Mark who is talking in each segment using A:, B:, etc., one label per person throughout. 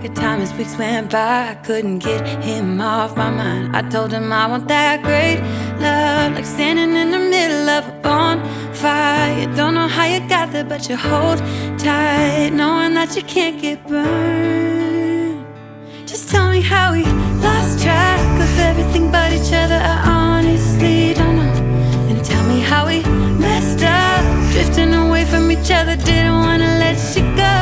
A: of time as weeks went by. I couldn't get him off my mind. I told him I want that great love, like standing in the middle of a bonfire. You don't know how you got there, but you hold tight, knowing that you can't get burned. Just tell me how we lost track of everything but each other. I honestly don't know. And tell me how we messed up, drifting away from each other. Didn't wanna let you go,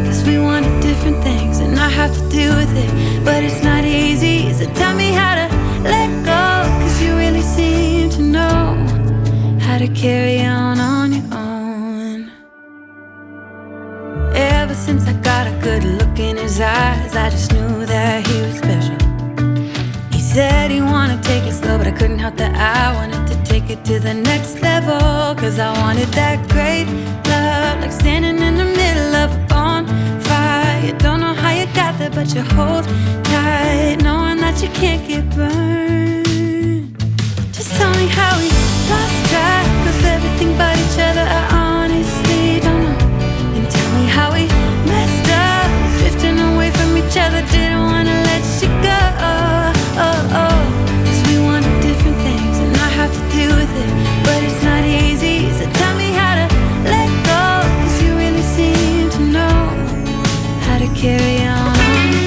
A: cause we wanted different things, and I have to deal with it, but it's not easy. So tell me how to let go, cause you really seem to know how to carry on your own. Ever since I got a good look in his eyes, I just knew that he was special. He said he wanted to take it slow, but I couldn't help that I wanted to take it to the next level. Cause I wanted that great love, like standing in the middle of a bonfire. You don't know how you got there, but you hold tight, knowing that you can't get burned. Just tell me how we lost track of everything but each other. I honestly don't know. And tell me how we messed up, drifting away from each other. Didn't wanna let you go, cause we wanted different things, and I have to deal with it, but it's not easy. So tell me how to let go, cause you really seem to know how to carry on your own.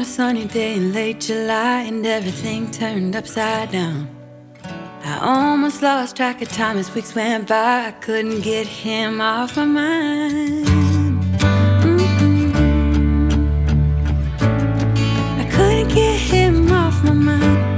A: Sunny day in late July, and everything turned upside down. I almost lost track of time as weeks went by. I couldn't get him off my mind. I couldn't get him off my mind.